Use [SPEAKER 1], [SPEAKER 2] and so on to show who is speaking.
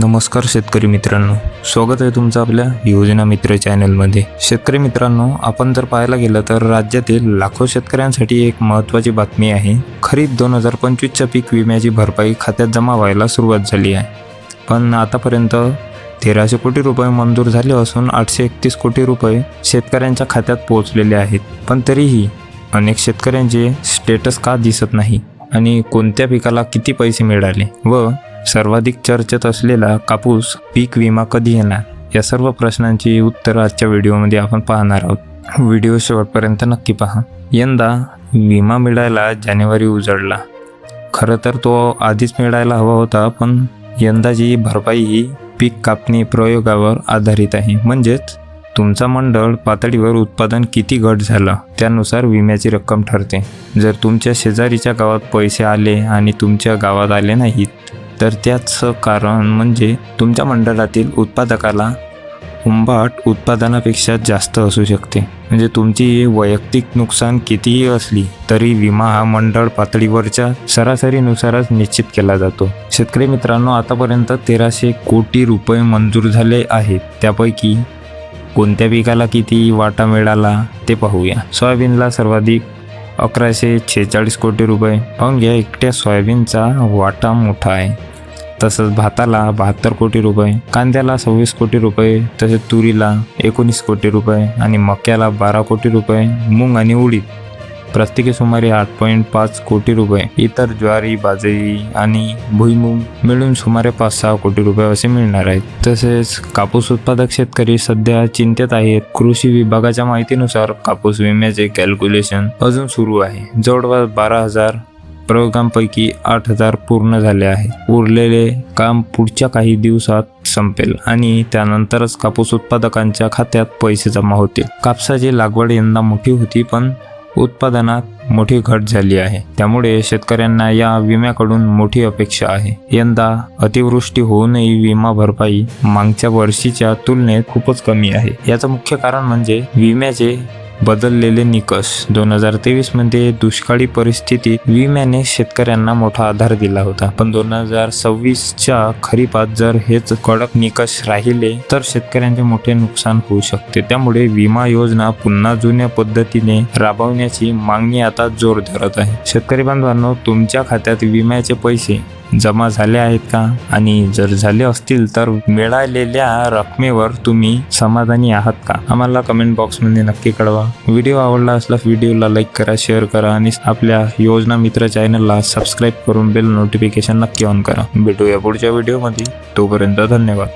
[SPEAKER 1] नमस्कार शेतकरी मित्रांनो, स्वागत आहे तुमचं आपल्या योजना मित्र चॅनलमध्ये। शेतकरी मित्रांनो, आपण जर पाहायला गेलं तर राज्यातील लाखो शेतकऱ्यांसाठी एक महत्त्वाची बातमी आहे। खरीप 2025च्या पीक विम्याची भरपाई खात्यात जमा व्हायला सुरुवात झाली आहे। पण आतापर्यंत 1300 कोटी रुपये मंजूर झाले असून 831 कोटी रुपये शेतकऱ्यांच्या खात्यात पोहोचलेले आहेत। पण तरीही अनेक शेतकऱ्यांचे स्टेटस का दिसत नाही आणि कोणत्या पिकाला किती पैसे मिळाले व सर्वाधिक चर्चेत असलेला कापूस पीक विमा कधी येणार, या सर्व प्रश्नांची उत्तर आजच्या व्हिडिओमध्ये आपण पाहणार आहोत। व्हिडिओ शेवटपर्यंत नक्की पहा। यंदा विमा मिळायला जानेवारी उजळला। खरं तर तो आधीच मिळायला हवा होता, पण यंदाची भरपाई ही पीक कापणी प्रयोगावर आधारित आहे। म्हणजेच तुमचा मंडळ पातळीवर उत्पादन किती घट झालं त्यानुसार विम्याची रक्कम ठरते। जर तुमच्या शेजारीच्या गावात पैसे आले आणि तुमच्या गावात आले नाहीत तर त्याचं कारण म्हणजे तुमच्या मंडळातील उत्पादकाला उंबाट उत्पादनापेक्षा जास्त असू शकते। म्हणजे तुमची वैयक्तिक नुकसान कितीही असली तरी विमा हा मंडळ पातळीवरच्या सरासरीनुसारच निश्चित केला जातो। शेतकरी मित्रांनो, आतापर्यंत 1300 कोटी रुपये मंजूर झाले आहेत। त्यापैकी कोणत्या पिकाला किती वाटा मिळाला ते पाहूया। सोयाबीनला सर्वाधिक 1146 कोटी रुपये। पाहून घ्या, एकट्या सोयाबीनचा वाटा मोठा आहे। तसंच भाताला 72 कोटी रुपये, कांद्याला 26 कोटी रुपये, तसेच तुरीला 19 कोटी रुपये आणि मक्याला 12 कोटी रुपये। मूग आणि उडीद प्रत्येकी सुमारे 8.5 कोटी रुपये। इतर ज्वारी, बाजरी आणि भुईमूग मिळून सुमारे 5-6 कोटी रुपये असे मिळणार आहेत। तसेच कापूस उत्पादक शेतकरी सध्या चिंतेत आहेत। कृषी विभागाच्या माहितीनुसार कापूस विम्याचे कॅल्क्युलेशन अजून सुरू आहे। जवळपास 12,000 प्रयोगांपैकी 8,000 पूर्ण झाले आहे। उरलेले काम पुढच्या काही दिवसात संपेल आणि त्यानंतरच कापूस उत्पादकांच्या खात्यात पैसे जमा होतील। कापसाची लागवड यंदा मोठी होती, पण उत्पादनात मोठी घट झाली आहे। त्यामुळे शेतकऱ्यांना या विम्याकडून मोठी अपेक्षा आहे। यंदा अतिवृष्टी होऊनही विमा भरपाई मागच्या वर्षीच्या तुलनेत खूपच कमी आहे। याचं मुख्य कारण म्हणजे विम्याचे बदललेले निकष। 2023 मध्ये दुष्काळी परिस्थितीत विम्याने शेतकऱ्यांना मोठा आधार दिला होता, पण 2026च्या खरीपात जर हेच कडक निकष राहिले तर शेतकऱ्यांचे मोठे नुकसान होऊ शकते। त्यामुळे विमा योजना पुन्हा जुन्या पद्धतीने राबवण्याची मागणी आता जोर धरत आहे। शेतकरी बांधवांनो, तुमच्या खात्यात विम्याचे पैसे जमा झाले आहेत का? आणि जर झाले असतील तर मिळालेल्या रकमेवर तुम्ही समाधानी आहात का? आम्हाला कमेंट बॉक्समध्ये नक्की कळवा। व्हिडिओ आवडला असल्यास व्हिडिओला लाईक करा, शेअर करा आणि आपल्या योजना मित्र चॅनलला सबस्क्राईब करून बेल नोटिफिकेशन नक्की ऑन करा। भेटूया पुढच्या व्हिडिओमध्ये, तोपर्यंत धन्यवाद।